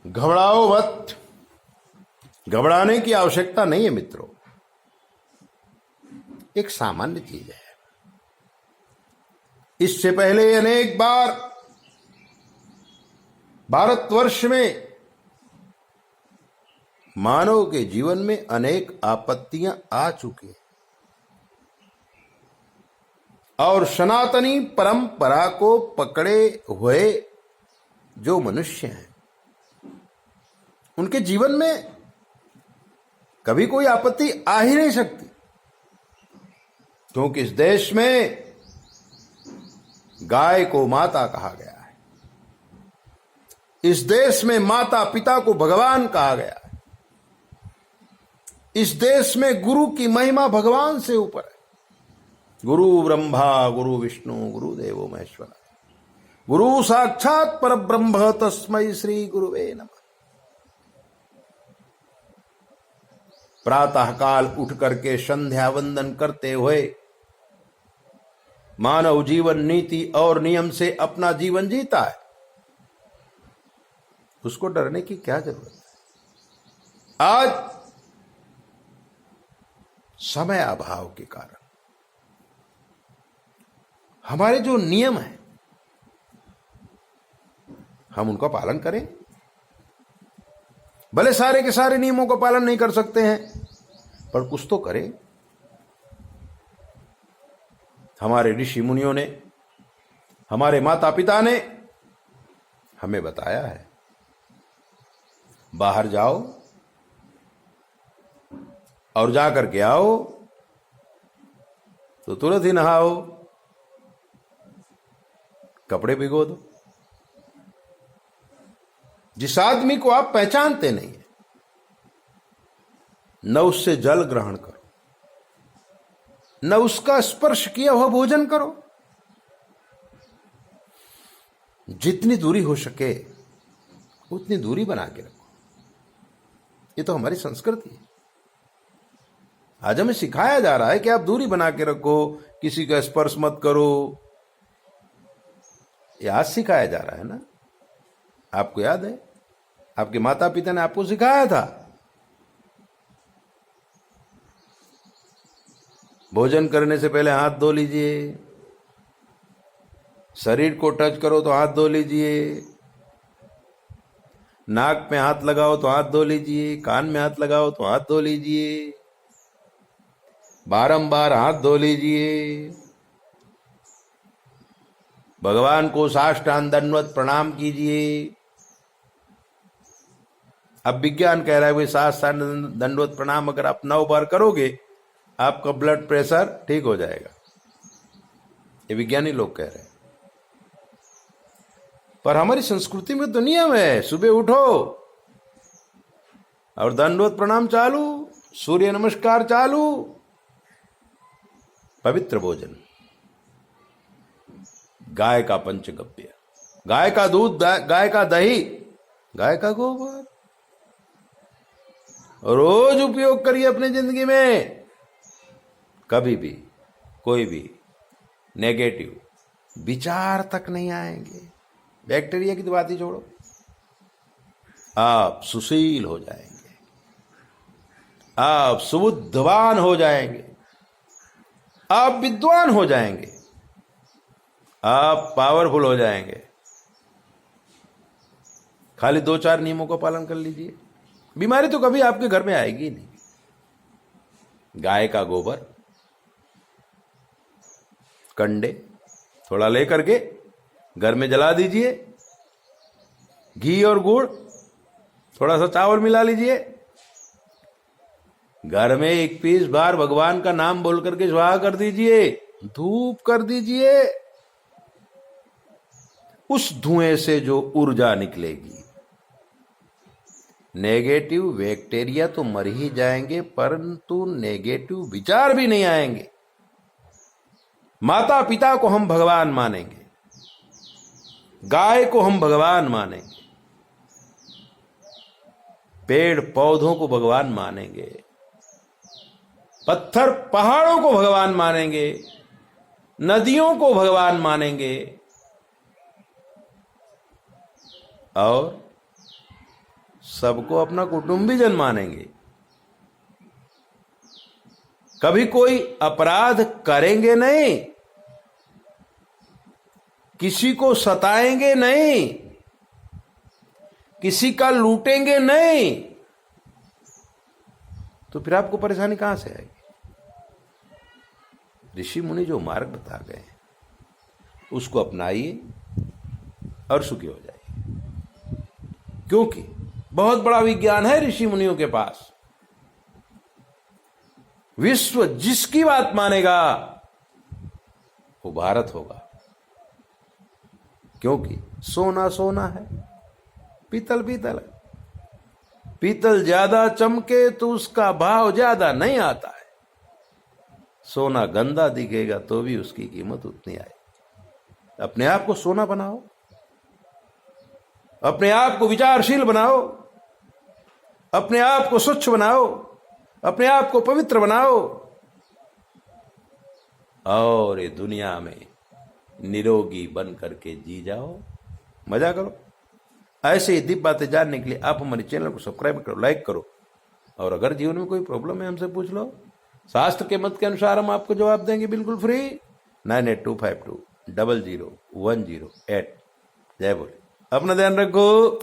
घबराओ मत। घबराने की आवश्यकता नहीं है मित्रों। एक सामान्य चीज है। इससे पहले अनेक बार भारतवर्ष में मानव के जीवन में अनेक आपत्तियां आ चुकी हैं और सनातनी परंपरा को पकड़े हुए जो मनुष्य हैं उनके जीवन में कभी कोई आपत्ति आ ही नहीं सकती, क्योंकि इस देश में गाय को माता कहा गया है। इस देश में माता पिता को भगवान कहा गया है। इस देश में गुरु की महिमा भगवान से ऊपर है। गुरु ब्रह्मा गुरु विष्णु गुरु देवो महेश्वरा, गुरु साक्षात परब्रह्म तस्मै श्री गुरुवे नमः। प्रातः काल उठ करके संध्या वंदन करते हुए मानव जीवन नीति और नियम से अपना जीवन जीता है। उसको डरने की क्या जरूरत है? आज समय अभाव के कारण हमारे जो नियम है हम उनका पालन करें। भले सारे के सारे नियमों का पालन नहीं कर सकते हैं, पर कुछ तो करें। हमारे ऋषि मुनियों ने, हमारे माता पिता ने हमें बताया है, बाहर जाओ और जाकर के आओ तो तुरंत ही नहाओ, कपड़े भिगो दो। जिस आदमी को आप पहचानते नहीं है न उससे जल ग्रहण करो, न उसका स्पर्श किया हुआ भोजन करो। जितनी दूरी हो सके उतनी दूरी बना के रखो। ये तो हमारी संस्कृति है। आज हमें सिखाया जा रहा है कि आप दूरी बना के रखो, किसी का स्पर्श मत करो। ये आज सिखाया जा रहा है ना। आपको याद है आपके माता पिता ने आपको सिखाया था, भोजन करने से पहले हाथ धो लीजिए, शरीर को टच करो तो हाथ धो लीजिए, नाक में हाथ लगाओ तो हाथ धो लीजिए, कान में हाथ लगाओ तो हाथ धो लीजिए, बारंबार हाथ धो लीजिए, भगवान को साष्टांग दंडवत प्रणाम कीजिए। अब विज्ञान कह रहा है वे साष्टांग दंडवत प्रणाम अगर आप 9 बार करोगे आपका ब्लड प्रेशर ठीक हो जाएगा। ये विज्ञानी लोग कह रहे हैं। पर हमारी संस्कृति में तो नियम है, सुबह उठो और दंडवत प्रणाम चालू, सूर्य नमस्कार चालू, पवित्र भोजन, गाय का पंचगव्य, गाय का दूध, गाय का दही, गाय का गोबर रोज उपयोग करिए अपनी जिंदगी में। कभी भी कोई भी नेगेटिव विचार तक नहीं आएंगे। बैक्टीरिया की तो बात ही छोड़ो, आप सुशील हो जाएंगे, आप सुबुद्धवान हो जाएंगे, आप विद्वान हो जाएंगे, आप पावरफुल हो जाएंगे। खाली 2-4 नियमों का पालन कर लीजिए, बीमारी तो कभी आपके घर में आएगी नहीं। गाय का गोबर, कंडे थोड़ा लेकर के घर में जला दीजिए, घी और गुड़, थोड़ा सा चावल मिला लीजिए, घर में 21 बार भगवान का नाम बोल करके स्वाहा कर दीजिए, धूप कर दीजिए। उस धुएं से जो ऊर्जा निकलेगी, नेगेटिव बैक्टीरिया तो मर ही जाएंगे, परंतु नेगेटिव विचार भी नहीं आएंगे। माता पिता को हम भगवान मानेंगे, गाय को हम भगवान मानेंगे, पेड़ पौधों को भगवान मानेंगे, पत्थर पहाड़ों को भगवान मानेंगे, नदियों को भगवान मानेंगे और सबको अपना कुटुंबीजन मानेंगे, कभी कोई अपराध करेंगे नहीं, किसी को सताएंगे नहीं, किसी का लूटेंगे नहीं, तो फिर आपको परेशानी कहां से आएगी? ऋषि मुनि जो मार्ग बता गए उसको अपनाइए और सुखी हो जाइए, क्योंकि बहुत बड़ा विज्ञान है ऋषि मुनियों के पास। विश्व जिसकी बात मानेगा वो भारत होगा, क्योंकि सोना सोना है, पीतल पीतल है। पीतल ज्यादा चमके तो उसका भाव ज्यादा नहीं आता है, सोना गंदा दिखेगा तो भी उसकी कीमत उतनी आएगी। अपने आप को सोना बनाओ, अपने आप को विचारशील बनाओ, अपने आप को स्वच्छ बनाओ, अपने आप को पवित्र बनाओ और ये दुनिया में निरोगी बन करके जी जाओ, मजा करो। ऐसे ही दिव्य बातें जानने के लिए आप हमारे चैनल को सब्सक्राइब करो, लाइक करो, और अगर जीवन में कोई प्रॉब्लम है हमसे पूछ लो, शास्त्र के मत के अनुसार हम आपको जवाब देंगे बिल्कुल फ्री। 9825200108। जय बोले, अपना ध्यान रखो।